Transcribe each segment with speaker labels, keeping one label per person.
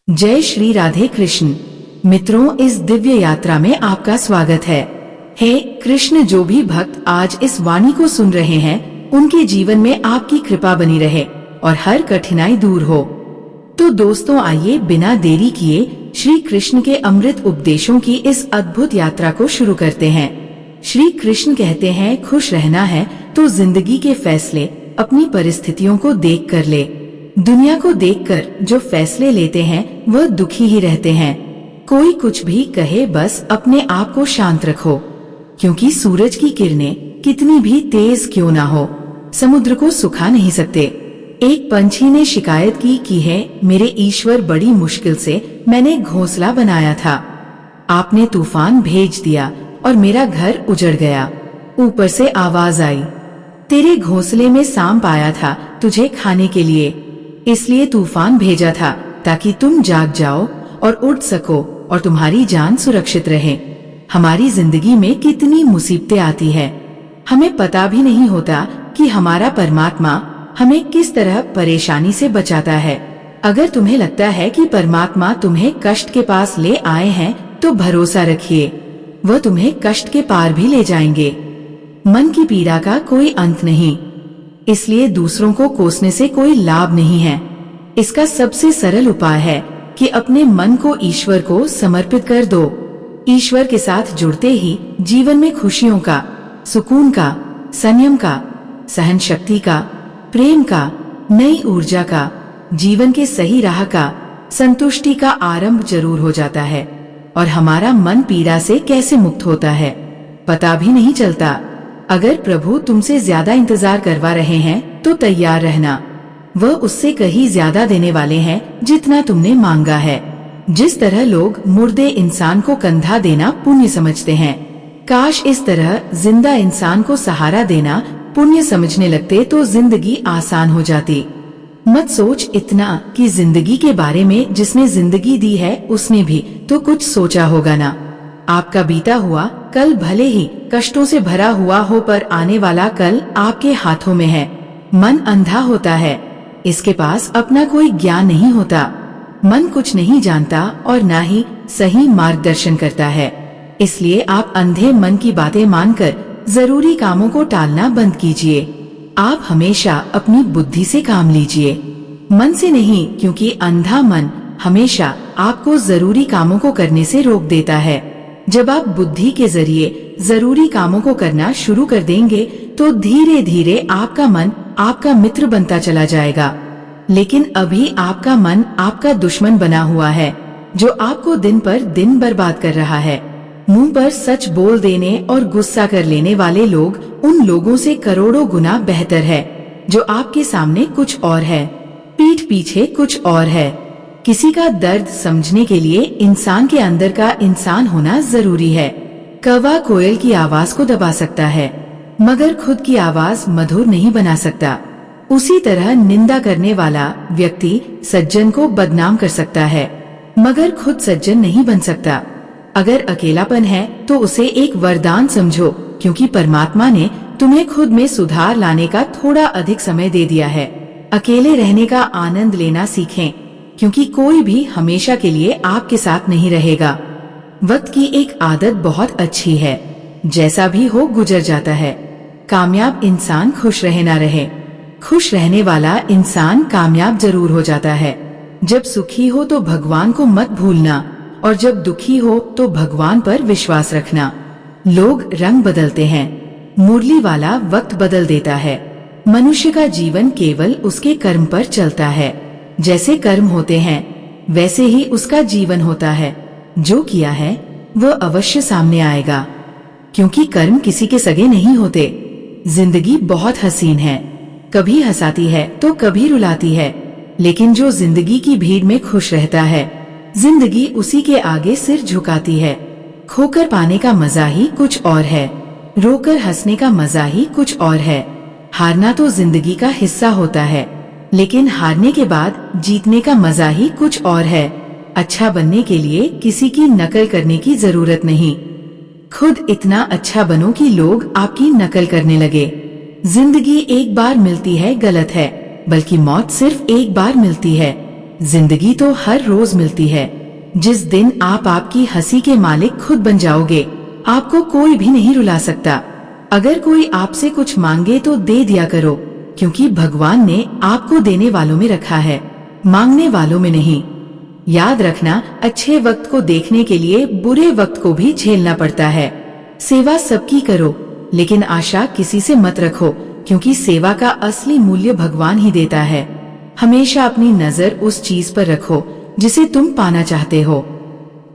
Speaker 1: जय श्री राधे कृष्ण। मित्रों, इस दिव्य यात्रा में आपका स्वागत है। हे कृष्ण, जो भी भक्त आज इस वाणी को सुन रहे हैं उनके जीवन में आपकी कृपा बनी रहे और हर कठिनाई दूर हो। तो दोस्तों, आइए बिना देरी किए श्री कृष्ण के अमृत उपदेशों की इस अद्भुत यात्रा को शुरू करते हैं। श्री कृष्ण कहते हैं, खुश रहना है तो जिंदगी के फैसले अपनी परिस्थितियों को देख कर ले। दुनिया को देखकर जो फैसले लेते हैं वह दुखी ही रहते हैं। कोई कुछ भी कहे, बस अपने आप को शांत रखो, क्योंकि सूरज की किरणें कितनी भी तेज क्यों ना हो, समुद्र को सुखा नहीं सकते। एक पंछी ने शिकायत की है, मेरे ईश्वर, बड़ी मुश्किल से मैंने घोंसला बनाया था, आपने तूफान भेज दिया और मेरा घर उजड़ गया। ऊपर से आवाज आई, तेरे घोंसले में सांप आया था तुझे खाने के लिए, इसलिए तूफान भेजा था ताकि तुम जाग जाओ और उड़ सको और तुम्हारी जान सुरक्षित रहे। हमारी जिंदगी में कितनी मुसीबतें आती है, हमें पता भी नहीं होता कि हमारा परमात्मा हमें किस तरह परेशानी से बचाता है। अगर तुम्हें लगता है कि परमात्मा तुम्हें कष्ट के पास ले आए हैं तो भरोसा रखिए, वह तुम्हें कष्ट के पार भी ले जाएंगे। मन की पीड़ा का कोई अंत नहीं, इसलिए दूसरों को कोसने से कोई लाभ नहीं है। इसका सबसे सरल उपाय है कि अपने मन को ईश्वर को समर्पित कर दो। ईश्वर के साथ जुड़ते ही जीवन में खुशियों का, सुकून का, संयम का, सहन शक्ति का, प्रेम का, नई ऊर्जा का, जीवन के सही राह का, संतुष्टि का आरंभ जरूर हो जाता है। और हमारा मन पीड़ा से कैसे मुक्त होता है पता भी नहीं चलता। अगर प्रभु तुमसे ज्यादा इंतजार करवा रहे हैं तो तैयार रहना, वह उससे कहीं ज्यादा देने वाले हैं जितना तुमने मांगा है। जिस तरह लोग मुर्दे इंसान को कंधा देना पुण्य समझते हैं, काश इस तरह जिंदा इंसान को सहारा देना पुण्य समझने लगते तो जिंदगी आसान हो जाती। मत सोच इतना कि जिंदगी के बारे में जिसने जिंदगी दी है उसने भी तो कुछ सोचा होगा ना। आपका बीता हुआ कल भले ही कष्टों से भरा हुआ हो, पर आने वाला कल आपके हाथों में है। मन अंधा होता है, इसके पास अपना कोई ज्ञान नहीं होता। मन कुछ नहीं जानता और ना ही सही मार्गदर्शन करता है, इसलिए आप अंधे मन की बातें मानकर जरूरी कामों को टालना बंद कीजिए। आप हमेशा अपनी बुद्धि से काम लीजिए, मन से नहीं, क्योंकि अंधा मन हमेशा आपको जरूरी कामों को करने से रोक देता है। जब आप बुद्धि के जरिए जरूरी कामों को करना शुरू कर देंगे तो धीरे धीरे आपका मन आपका मित्र बनता चला जाएगा। लेकिन अभी आपका मन आपका दुश्मन बना हुआ है, जो आपको दिन पर दिन बर्बाद कर रहा है। मुंह पर सच बोल देने और गुस्सा कर लेने वाले लोग उन लोगों से करोड़ों गुना बेहतर है, जो आपके सामने कुछ और है, पीठ पीछे कुछ और है। किसी का दर्द समझने के लिए इंसान के अंदर का इंसान होना जरूरी है। कौवा कोयल की आवाज को दबा सकता है, मगर खुद की आवाज मधुर नहीं बना सकता। उसी तरह निंदा करने वाला व्यक्ति सज्जन को बदनाम कर सकता है, मगर खुद सज्जन नहीं बन सकता। अगर अकेलापन है तो उसे एक वरदान समझो, क्योंकि परमात्मा ने तुम्हें खुद में सुधार लाने का थोड़ा अधिक समय दे दिया है। अकेले रहने का आनंद लेना सीखें, क्योंकि कोई भी हमेशा के लिए आपके साथ नहीं रहेगा। वक्त की एक आदत बहुत अच्छी है, जैसा भी हो गुजर जाता है। कामयाब इंसान खुश रहे ना रहे, खुश रहने वाला इंसान कामयाब जरूर हो जाता है। जब सुखी हो तो भगवान को मत भूलना, और जब दुखी हो तो भगवान पर विश्वास रखना। लोग रंग बदलते हैं, मुरली वाला वक्त बदल देता है। मनुष्य का जीवन केवल उसके कर्म पर चलता है। जैसे कर्म होते हैं वैसे ही उसका जीवन होता है। जो किया है वह अवश्य सामने आएगा, क्योंकि कर्म किसी के सगे नहीं होते। जिंदगी बहुत हसीन है, कभी हंसाती है तो कभी रुलाती है, लेकिन जो जिंदगी की भीड़ में खुश रहता है, जिंदगी उसी के आगे सिर झुकाती है। खोकर पाने का मजा ही कुछ और है, रोकर हंसने का मजा ही कुछ और है। हारना तो जिंदगी का हिस्सा होता है, लेकिन हारने के बाद जीतने का मजा ही कुछ और है। अच्छा बनने के लिए किसी की नकल करने की जरूरत नहीं, खुद इतना अच्छा बनो कि लोग आपकी नकल करने लगे। जिंदगी एक बार मिलती है गलत है, बल्कि मौत सिर्फ एक बार मिलती है। जिंदगी तो हर रोज मिलती है। जिस दिन आप आपकी हंसी के मालिक खुद बन जाओगे, आपको कोई भी नहीं रुला सकता। अगर कोई आपसे कुछ मांगे तो दे दिया करो, क्योंकि भगवान ने आपको देने वालों में रखा है, मांगने वालों में नहीं। याद रखना, अच्छे वक्त को देखने के लिए बुरे वक्त को भी झेलना पड़ता है। सेवा सबकी करो, लेकिन आशा किसी से मत रखो, क्योंकि सेवा का असली मूल्य भगवान ही देता है। हमेशा अपनी नजर उस चीज पर रखो जिसे तुम पाना चाहते हो,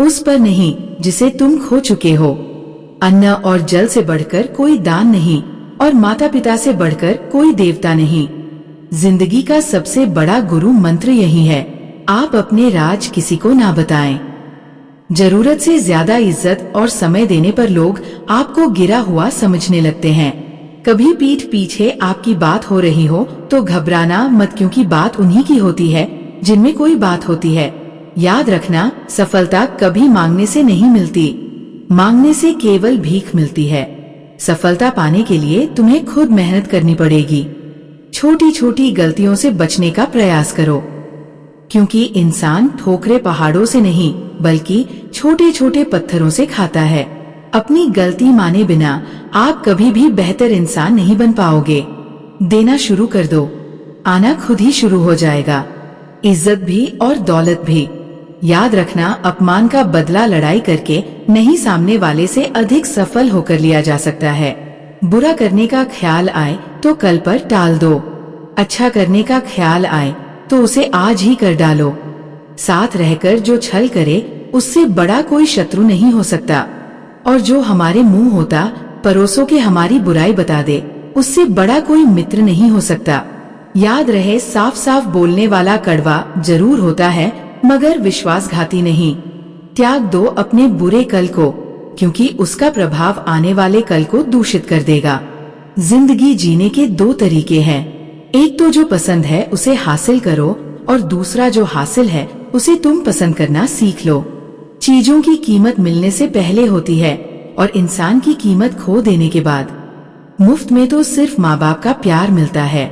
Speaker 1: उस पर नहीं जिसे तुम खो चुके हो। अन्न और जल से बढ़कर कोई दान नहीं, और माता पिता से बढ़कर कोई देवता नहीं। जिंदगी का सबसे बड़ा गुरु मंत्र यही है, आप अपने राज किसी को ना बताएं। जरूरत से ज्यादा इज्जत और समय देने पर लोग आपको गिरा हुआ समझने लगते हैं। कभी पीठ पीछे आपकी बात हो रही हो तो घबराना मत, क्योंकि बात उन्हीं की होती है जिनमें कोई बात होती है। याद रखना, सफलता कभी मांगने से नहीं मिलती, मांगने से केवल भीख मिलती है। सफलता पाने के लिए तुम्हें खुद मेहनत करनी पड़ेगी। छोटी छोटी गलतियों से बचने का प्रयास करो, क्योंकि इंसान ठोकरे पहाड़ों से नहीं बल्कि छोटे छोटे पत्थरों से खाता है। अपनी गलती माने बिना आप कभी भी बेहतर इंसान नहीं बन पाओगे। देना शुरू कर दो, आना खुद ही शुरू हो जाएगा, इज्जत भी और दौलत भी। याद रखना, अपमान का बदला लड़ाई करके नहीं, सामने वाले से अधिक सफल होकर लिया जा सकता है। बुरा करने का ख्याल आए तो कल पर टाल दो, अच्छा करने का ख्याल आए तो उसे आज ही कर डालो। साथ रहकर जो छल करे उससे बड़ा कोई शत्रु नहीं हो सकता, और जो हमारे मुंह होता परोसों के हमारी बुराई बता दे, उससे बड़ा कोई मित्र नहीं हो सकता। याद रहे, साफ साफ बोलने वाला कड़वा जरूर होता है, मगर विश्वासघाती नहीं। त्याग दो अपने बुरे कल को, क्योंकि उसका प्रभाव आने वाले कल को दूषित कर देगा। जिंदगी जीने के दो तरीके हैं, एक तो जो पसंद है उसे हासिल करो, और दूसरा जो हासिल है उसे तुम पसंद करना सीख लो। चीजों की कीमत मिलने से पहले होती है, और इंसान की कीमत खो देने के बाद। मुफ्त में तो सिर्फ माँ बाप का प्यार मिलता है,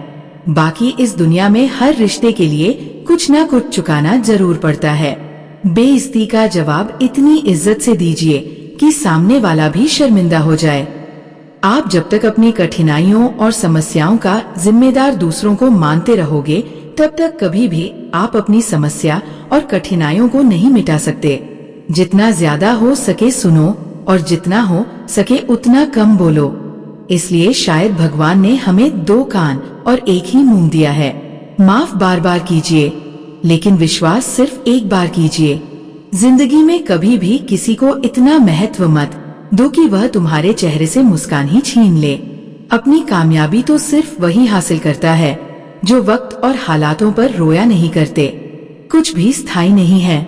Speaker 1: बाकी इस दुनिया में हर रिश्ते के लिए कुछ ना कुछ चुकाना जरूर पड़ता है। बेइज्जती का जवाब इतनी इज्जत से दीजिए कि सामने वाला भी शर्मिंदा हो जाए। आप जब तक अपनी कठिनाइयों और समस्याओं का जिम्मेदार दूसरों को मानते रहोगे, तब तक कभी भी आप अपनी समस्या और कठिनाइयों को नहीं मिटा सकते। जितना ज्यादा हो सके सुनो, और जितना हो सके उतना कम बोलो। इसलिए शायद भगवान ने हमें दो कान और एक ही मुंह दिया है। माफ बार बार कीजिए, लेकिन विश्वास सिर्फ एक बार कीजिए। जिंदगी में कभी भी किसी को इतना महत्व मत दो कि वह तुम्हारे चेहरे से मुस्कान ही छीन ले। अपनी कामयाबी तो सिर्फ वही हासिल करता है जो वक्त और हालातों पर रोया नहीं करते। कुछ भी स्थायी नहीं है।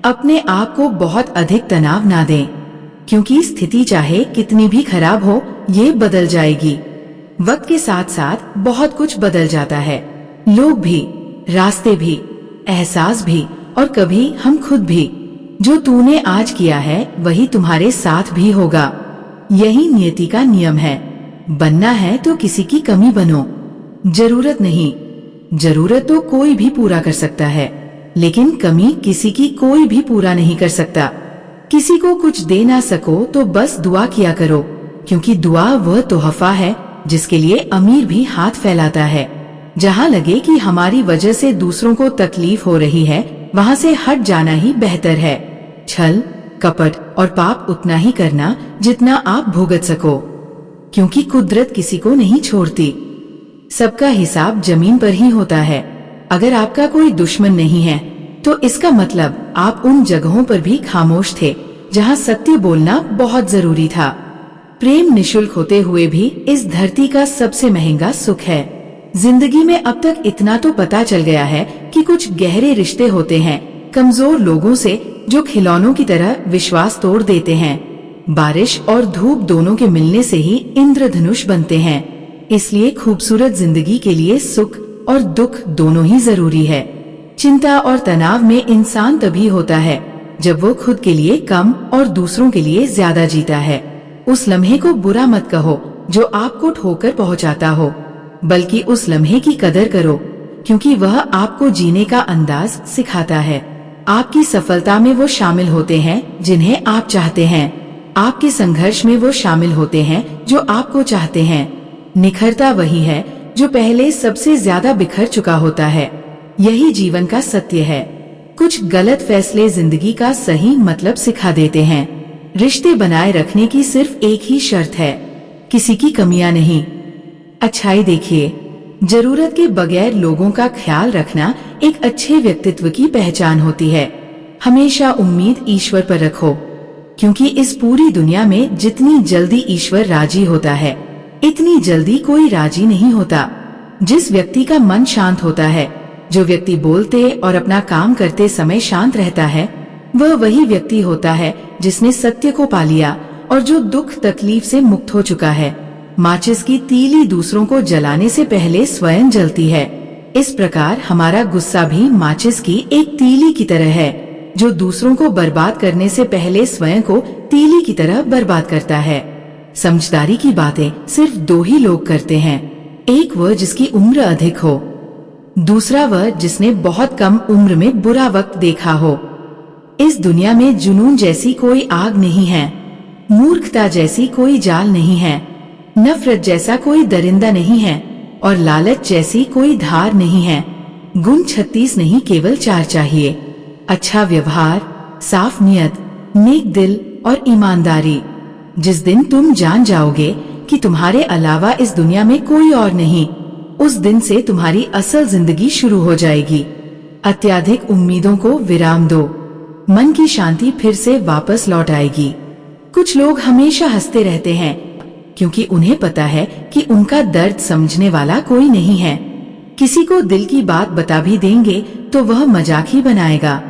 Speaker 1: अपने आप को बहुत अधिक तनाव ना दें, क्योंकि स्थिति चाहे कितनी भी खराब हो, ये बदल जाएगी। वक्त के साथ साथ बहुत कुछ बदल जाता है, लोग भी, रास्ते भी, एहसास भी, और कभी हम खुद भी। जो तूने आज किया है वही तुम्हारे साथ भी होगा। यही नियति का नियम है। बनना है तो किसी की कमी बनो, जरूरत नहीं। जरूरत तो कोई भी पूरा कर सकता है, लेकिन कमी किसी की कोई भी पूरा नहीं कर सकता। किसी को कुछ दे ना सको तो बस दुआ किया करो, क्योंकि दुआ वह तोहफा है जिसके लिए अमीर भी हाथ फैलाता है। जहाँ लगे कि हमारी वजह से दूसरों को तकलीफ हो रही है, वहाँ से हट जाना ही बेहतर है। छल, कपट और पाप उतना ही करना जितना आप भुगत सको, क्योंकि कुदरत किसी को नहीं छोड़ती। सबका हिसाब जमीन पर ही होता है। अगर आपका कोई दुश्मन नहीं है, तो इसका मतलब आप उन जगहों पर भी खामोश थे जहाँ सत्य बोलना बहुत जरूरी था। प्रेम निशुल्क होते हुए भी इस धरती का सबसे महंगा सुख है। जिंदगी में अब तक इतना तो पता चल गया है कि कुछ गहरे रिश्ते होते हैं कमजोर लोगों से, जो खिलौनों की तरह विश्वास तोड़ देते हैं। बारिश और धूप दोनों के मिलने से ही इंद्रधनुष बनते हैं। इसलिए खूबसूरत जिंदगी के लिए सुख और दुख दोनों ही जरूरी है। चिंता और तनाव में इंसान तभी होता है जब वो खुद के लिए कम और दूसरों के लिए ज्यादा जीता है। उस लम्हे को बुरा मत कहो जो आपको ठोकर पहुंचाता हो, बल्कि उस लम्हे की कदर करो क्योंकि वह आपको जीने का अंदाज सिखाता है। आपकी सफलता में वो शामिल होते हैं जिन्हें आप चाहते हैं। आपके संघर्ष में वो शामिल होते हैं जो आपको चाहते हैं। निखरता वही है जो पहले सबसे ज्यादा बिखर चुका होता है। यही जीवन का सत्य है। कुछ गलत फैसले जिंदगी का सही मतलब सिखा देते हैं। रिश्ते बनाए रखने की सिर्फ एक ही शर्त है, किसी की कमियां नहीं। अच्छाई देखिए, जरूरत के बगैर लोगों का ख्याल रखना एक अच्छे व्यक्तित्व की पहचान होती है। हमेशा उम्मीद ईश्वर पर रखो, क्योंकि इस पूरी दुनिया में जितनी जल्दी ईश्वर राजी होता है, इतनी जल्दी कोई राजी नहीं होता। जिस व्यक्ति का मन शांत होता है, जो व्यक्ति बोलते और अपना काम करते समय शांत रहता है, वह वही व्यक्ति होता है जिसने सत्य को पा लिया और जो दुख तकलीफ से मुक्त हो चुका है। माचिस की तीली दूसरों को जलाने से पहले स्वयं जलती है। इस प्रकार हमारा गुस्सा भी माचिस की एक तीली की तरह है, जो दूसरों को बर्बाद करने से पहले स्वयं को तीली की तरह बर्बाद करता है। समझदारी की बातें सिर्फ दो ही लोग करते हैं, एक वह जिसकी उम्र अधिक हो, दूसरा वह जिसने बहुत कम उम्र में बुरा वक्त देखा हो। इस दुनिया में जुनून जैसी कोई आग नहीं है, मूर्खता जैसी कोई जाल नहीं है, नफरत जैसा कोई दरिंदा नहीं है और लालच जैसी कोई धार नहीं है। गुण 36 नहीं, केवल 4 चाहिए। अच्छा व्यवहार, साफ नियत, नेक दिल और ईमानदारी। जिस दिन तुम जान जाओगे कि तुम्हारे अलावा इस दुनिया में कोई और नहीं, उस दिन से तुम्हारी असल जिंदगी शुरू हो जाएगी। अत्याधिक उम्मीदों को विराम दो, मन की शांति फिर से वापस लौट आएगी। कुछ लोग हमेशा हंसते रहते हैं क्योंकि उन्हें पता है कि उनका दर्द समझने वाला कोई नहीं है। किसी को दिल की बात बता भी देंगे तो वह मजाक ही बनाएगा।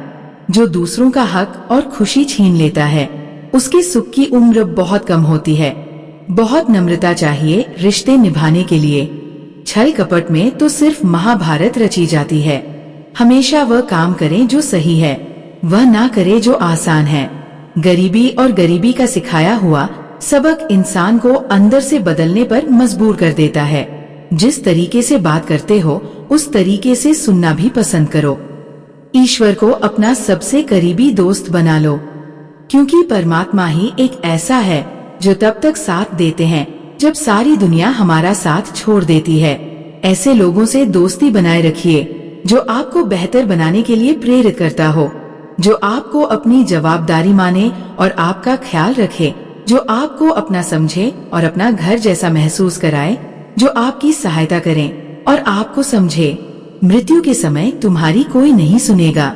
Speaker 1: जो दूसरों का हक और खुशी छीन लेता है, उसके सुख की उम्र बहुत कम होती है। बहुत नम्रता चाहिए रिश्ते निभाने के लिए। छल कपट में तो सिर्फ महाभारत रची जाती है। हमेशा वह काम करें जो सही है, वह ना करे जो आसान है। गरीबी और गरीबी का सिखाया हुआ सबक इंसान को अंदर से बदलने पर मजबूर कर देता है। जिस तरीके से बात करते हो, उस तरीके से सुनना भी पसंद करो। ईश्वर को अपना सबसे करीबी दोस्त बना लो, क्योंकि परमात्मा ही एक ऐसा है जो तब तक साथ देते हैं जब सारी दुनिया हमारा साथ छोड़ देती है। ऐसे लोगों से दोस्ती बनाए रखिए जो आपको बेहतर बनाने के लिए प्रेरित करता हो, जो आपको अपनी जवाबदारी माने और आपका ख्याल रखे, जो आपको अपना समझे और अपना घर जैसा महसूस कराए, जो आपकी सहायता करें और आपको समझे। मृत्यु के समय तुम्हारी कोई नहीं सुनेगा।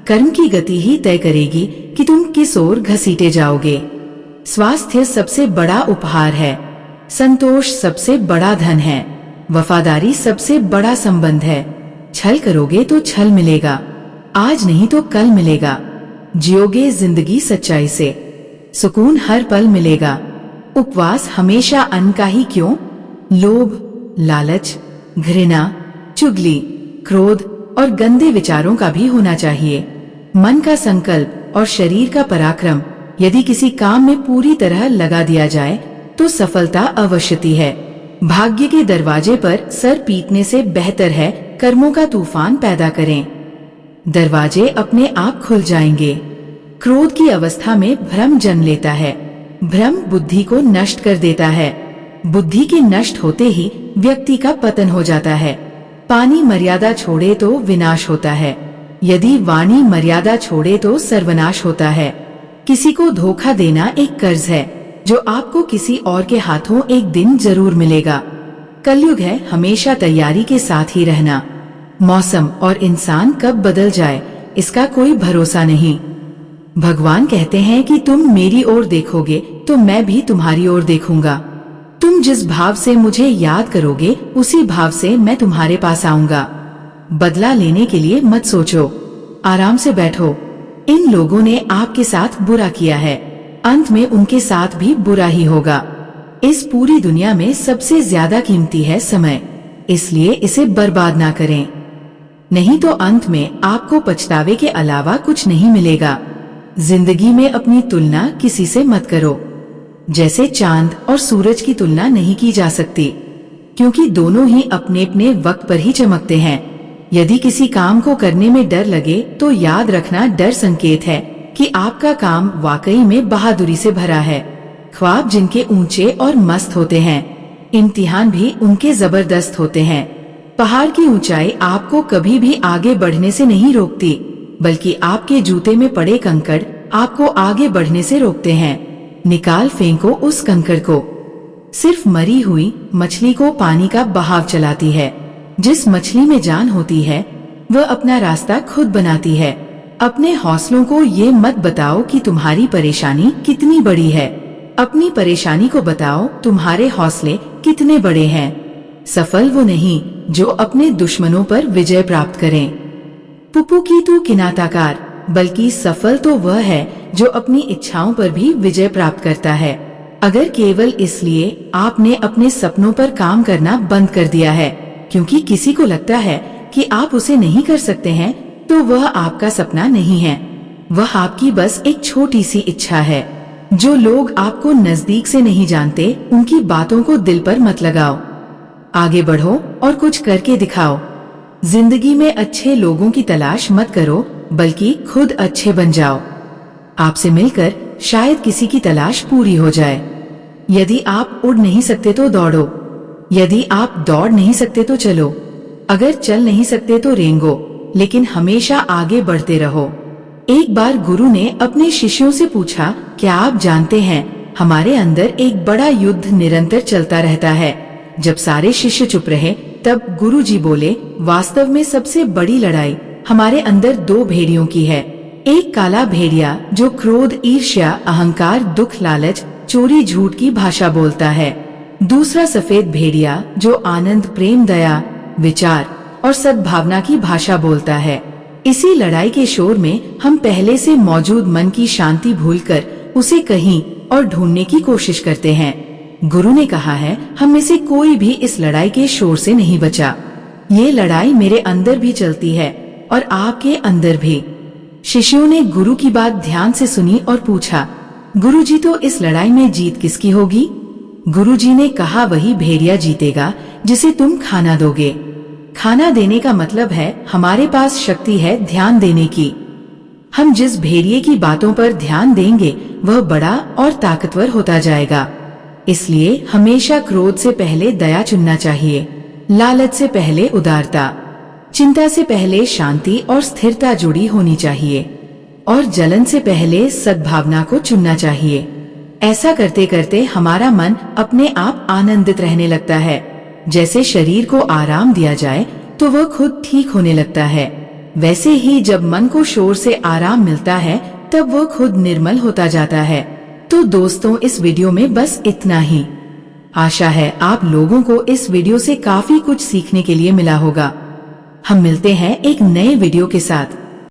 Speaker 1: कर्म की गति ही तय करेगी कि तुम किस ओर घसीटे जाओगे। स्वास्थ्य सबसे बड़ा उपहार है, संतोष सबसे बड़ा धन है, वफादारी सबसे बड़ा संबंध है। छल करोगे तो छल मिलेगा, आज नहीं तो कल मिलेगा। जियोगे जिंदगी सच्चाई से, सुकून हर पल मिलेगा। उपवास हमेशा अन्न का ही क्यों, लोभ, लालच, घृणा, चुगली, क्रोध और गंदे विचारों का भी होना चाहिए। मन का संकल्प और शरीर का पराक्रम यदि किसी काम में पूरी तरह लगा दिया जाए तो सफलता अवश्यती है। भाग्य के दरवाजे पर सर पीटने से बेहतर है कर्मों का तूफान पैदा करें। दरवाजे अपने आप खुल जाएंगे। क्रोध की अवस्था में भ्रम जन्म लेता है। भ्रम बुद्धि को नष्ट कर देता है। बुद्धि के नष्ट होते ही व्यक्ति का पतन हो जाता है। पानी मर्यादा छोड़े तो विनाश होता है, यदि वाणी मर्यादा छोड़े तो सर्वनाश होता है। किसी को धोखा देना एक कर्ज है जो आपको किसी और के हाथों एक दिन जरूर मिलेगा। कलयुग है हमेशा तैयारी के साथ ही रहना। मौसम और इंसान कब बदल जाए इसका कोई भरोसा नहीं। भगवान कहते हैं कि तुम मेरी ओर देखोगे तो मैं भी तुम्हारी ओर देखूंगा। तुम जिस भाव से मुझे याद करोगे उसी भाव से मैं तुम्हारे पास आऊंगा। बदला लेने के लिए मत सोचो, आराम से बैठो। इन लोगों ने आपके साथ बुरा किया है, अंत में उनके साथ भी बुरा ही होगा। इस पूरी दुनिया में सबसे ज्यादा कीमती है समय, इसलिए इसे बर्बाद ना करें, नहीं तो अंत में आपको पछतावे के अलावा कुछ नहीं मिलेगा। जिंदगी में अपनी तुलना किसी से मत करो। जैसे चांद और सूरज की तुलना नहीं की जा सकती, क्योंकि दोनों ही अपने अपने वक्त पर ही चमकते हैं। यदि किसी काम को करने में डर लगे तो याद रखना डर संकेत है कि आपका काम वाकई में बहादुरी से भरा है। ख्वाब जिनके ऊंचे और मस्त होते हैं, इम्तिहान भी उनके जबरदस्त होते हैं। पहाड़ की ऊंचाई आपको कभी भी आगे बढ़ने से नहीं रोकती, बल्कि आपके जूते में पड़े कंकड़ आपको आगे बढ़ने से रोकते हैं। निकाल फेंको उस कंकड़ को। सिर्फ मरी हुई मछली को पानी का बहाव चलाती है। जिस मछली में जान होती है वह अपना रास्ता खुद बनाती है। अपने हौसलों को ये मत बताओ कि तुम्हारी परेशानी कितनी बड़ी है, अपनी परेशानी को बताओ तुम्हारे हौसले कितने बड़े हैं। सफल वो नहीं जो अपने दुश्मनों पर विजय प्राप्त करें। पुप्पू की तू किनाताकार, बल्कि सफल तो वह है जो अपनी इच्छाओं पर भी विजय प्राप्त करता है। अगर केवल इसलिए आपने अपने सपनों पर काम करना बंद कर दिया है क्योंकि किसी को लगता है कि आप उसे नहीं कर सकते हैं, तो वह आपका सपना नहीं है, वह आपकी बस एक छोटी सी इच्छा है। जो लोग आपको नजदीक से नहीं जानते उनकी बातों को दिल पर मत लगाओ। आगे बढ़ो और कुछ करके दिखाओ। जिंदगी में अच्छे लोगों की तलाश मत करो, बल्कि खुद अच्छे बन जाओ। आपसे मिलकर शायद किसी की तलाश पूरी हो जाए। यदि आप उड़ नहीं सकते तो दौड़ो, यदि आप दौड़ नहीं सकते तो चलो, अगर चल नहीं सकते तो रेंगो, लेकिन हमेशा आगे बढ़ते रहो। एक बार गुरु ने अपने शिष्यों से पूछा, क्या आप जानते हैं हमारे अंदर एक बड़ा युद्ध निरंतर चलता रहता है। जब सारे शिष्य चुप रहे तब गुरु जी बोले, वास्तव में सबसे बड़ी लड़ाई हमारे अंदर दो भेड़ियों की है। एक काला भेड़िया जो क्रोध, ईर्ष्या, अहंकार, दुख, लालच, चोरी, झूठ की भाषा बोलता है। दूसरा सफेद भेड़िया जो आनंद, प्रेम, दया, विचार और सद्भावना की भाषा बोलता है। इसी लड़ाई के शोर में हम पहले से मौजूद मन की शांति भूलकर उसे कहीं और ढूंढने की कोशिश करते हैं। गुरु ने कहा है, हम में से कोई भी इस लड़ाई के शोर से नहीं बचा। ये लड़ाई मेरे अंदर भी चलती है और आपके अंदर भी। शिष्यों ने गुरु की बात ध्यान से सुनी और पूछा, गुरुजी तो इस लड़ाई में जीत किसकी होगी। गुरुजी ने कहा, वही भेड़िया जीतेगा जिसे तुम खाना दोगे। खाना देने का मतलब है हमारे पास शक्ति है ध्यान देने की। हम जिस भेड़िए की बातों पर ध्यान देंगे वह बड़ा और ताकतवर होता जाएगा। इसलिए हमेशा क्रोध से पहले दया चुनना चाहिए, लालच से पहले उदारता, चिंता से पहले शांति और स्थिरता जुड़ी होनी चाहिए, और जलन से पहले सद्भावना को चुनना चाहिए। ऐसा करते करते हमारा मन अपने आप आनंदित रहने लगता है। जैसे शरीर को आराम दिया जाए तो वह खुद ठीक होने लगता है, वैसे ही जब मन को शोर से आराम मिलता है तब वह खुद निर्मल होता जाता है। तो दोस्तों, इस वीडियो में बस इतना ही। आशा है आप लोगों को इस वीडियो से काफी कुछ सीखने के लिए मिला होगा। हम मिलते हैं एक नए वीडियो के साथ।